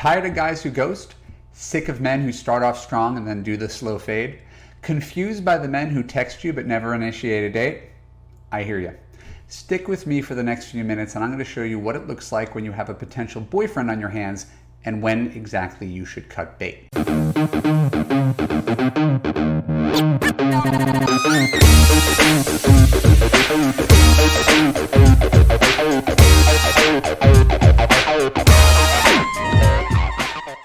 Tired of guys who ghost? Sick of men who start off strong and then do the slow fade? Confused by the men who text you but never initiate a date? I hear you. Stick with me for the next few minutes and I'm going to show you what it looks like when you have a potential boyfriend on your hands and when exactly you should cut bait.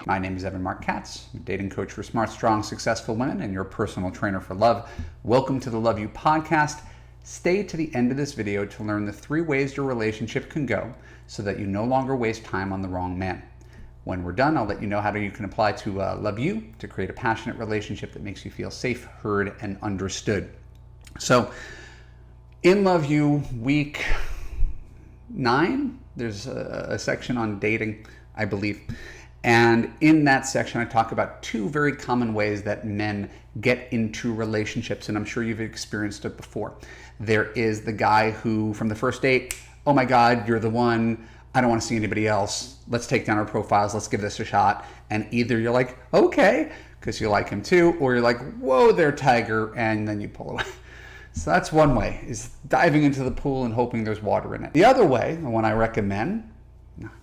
My name is Marc Katz, I'm a dating coach for smart, strong, successful women and your personal trainer for love. Welcome to the Love You podcast. Stay to the end of this video to learn the 3 ways your relationship can go so that you no longer waste time on the wrong man. When we're done, I'll let you know how you can apply to Love You to create a passionate relationship that makes you feel safe, heard, and understood. So in Love You, week 9, there's a section on dating, I believe. And in that section, I talk about 2 very common ways that men get into relationships, and I'm sure you've experienced it before. There is the guy who, from the first date, oh my God, you're the one, I don't want to see anybody else, let's take down our profiles, let's give this a shot. And either you're like, okay, because you like him too, or you're like, whoa there, tiger, and then you pull away. So that's one way, is diving into the pool and hoping there's water in it. The other way, the one I recommend,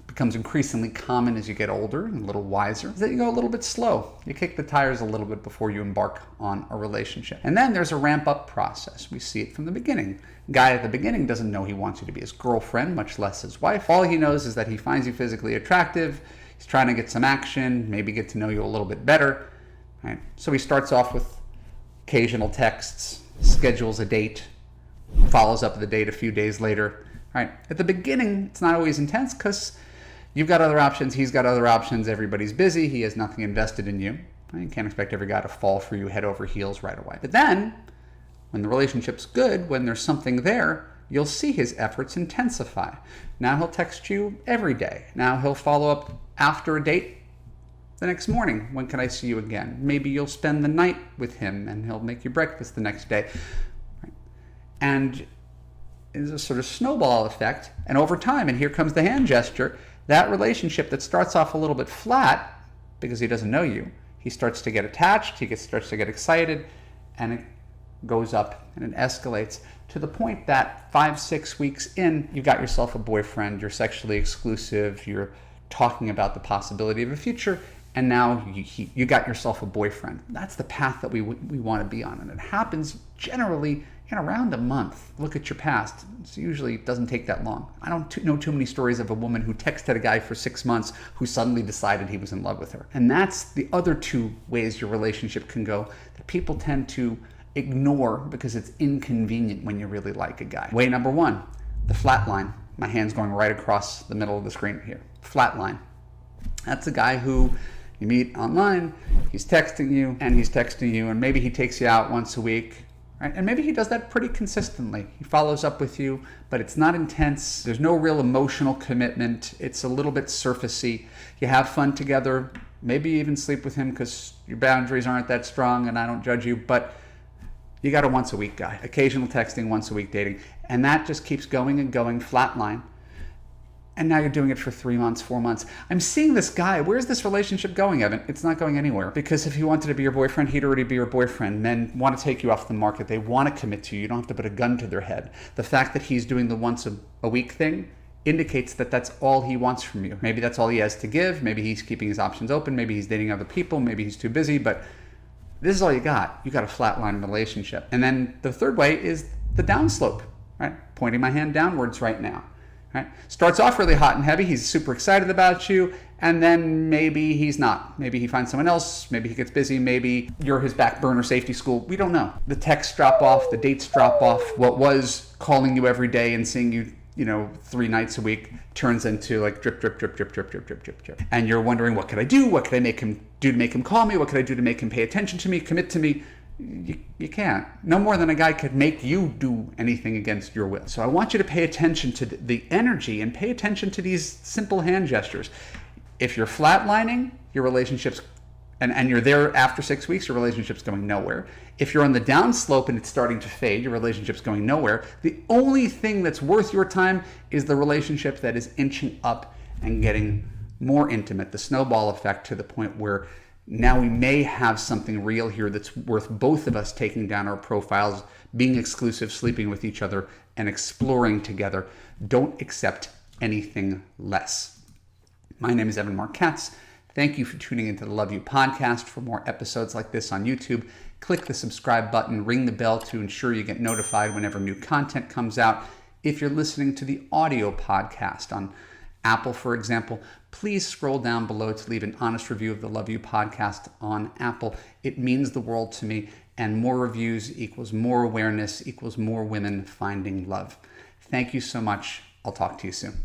becomes increasingly common as you get older and a little wiser, is that you go a little bit slow. You kick the tires a little bit before you embark on a relationship. And then there's a ramp up process. We see it from the beginning. Guy at the beginning doesn't know he wants you to be his girlfriend, much less his wife. All he knows is that he finds you physically attractive. He's trying to get some action, maybe get to know you a little bit better. Right? So he starts off with occasional texts, schedules a date, follows up the date a few days later. Right? At the beginning, it's not always intense because you've got other options, he's got other options, everybody's busy, he has nothing invested in you. You can't expect every guy to fall for you head over heels right away. But then, when the relationship's good, when there's something there, you'll see his efforts intensify. Now he'll text you every day. Now he'll follow up after a date the next morning. When can I see you again? Maybe you'll spend the night with him and he'll make you breakfast the next day. And it's a sort of snowball effect. And over time, and here comes the hand gesture, that relationship that starts off a little bit flat because he doesn't know you, he starts to get attached, starts to get excited, and it goes up and it escalates to the point that 5-6 weeks in, you've got yourself a boyfriend, you're sexually exclusive, you're talking about the possibility of a future, and now you got yourself a boyfriend. That's the path that we want to be on, and it happens generally in around a month. Look at your past. It usually doesn't take that long. I don't know too many stories of a woman who texted a guy for 6 months who suddenly decided he was in love with her. And that's the other 2 ways your relationship can go that people tend to ignore because it's inconvenient when you really like a guy. Way number 1, the flatline. My hand's going right across the middle of the screen here. Flatline. That's a guy who you meet online, he's texting you, and maybe he takes you out once a week. Right? And maybe he does that pretty consistently. He follows up with you, but it's not intense. There's no real emotional commitment. It's a little bit surfacey. You have fun together. Maybe you even sleep with him because your boundaries aren't that strong and I don't judge you, but you got a once a week guy. Occasional texting, once a week dating. And that just keeps going and going, flatline. And now you're doing it for 3 months, 4 months. I'm seeing this guy. Where's this relationship going, Evan? It's not going anywhere. Because if he wanted to be your boyfriend, he'd already be your boyfriend. Men want to take you off the market. They want to commit to you. You don't have to put a gun to their head. The fact that he's doing the once a week thing indicates that that's all he wants from you. Maybe that's all he has to give. Maybe he's keeping his options open. Maybe he's dating other people. Maybe he's too busy. But this is all you got. You got a flatline relationship. And then the third way is the downslope, right? Pointing my hand downwards right now. Right? Starts off really hot and heavy. He's super excited about you, and then maybe he's not. Maybe he finds someone else. Maybe he gets busy. Maybe you're his back burner safety school. We don't know. The texts drop off. The dates drop off. What was calling you every day and seeing you, 3 nights a week turns into like drip, drip, drip, drip, drip, drip, drip, drip, drip. And you're wondering, what could I do? What could I make him do to make him call me? What could I do to make him pay attention to me, commit to me? You can't. No more than a guy could make you do anything against your will. So I want you to pay attention to the energy and pay attention to these simple hand gestures. If you're flatlining, your relationship's and you're there after 6 weeks, your relationship's going nowhere. If you're on the downslope and it's starting to fade, your relationship's going nowhere. The only thing that's worth your time is the relationship that is inching up and getting more intimate, the snowball effect, to the point where now we may have something real here that's worth both of us taking down our profiles, being exclusive, sleeping with each other, and exploring together. Don't accept anything less. My name is Marc Katz. Thank you for tuning into the Love You podcast. For more episodes like this on YouTube, click the subscribe button, ring the bell to ensure you get notified whenever new content comes out. If you're listening to the audio podcast on Apple, for example, please scroll down below to leave an honest review of the Love You podcast on Apple. It means the world to me, and more reviews equals more awareness, equals more women finding love. Thank you so much. I'll talk to you soon.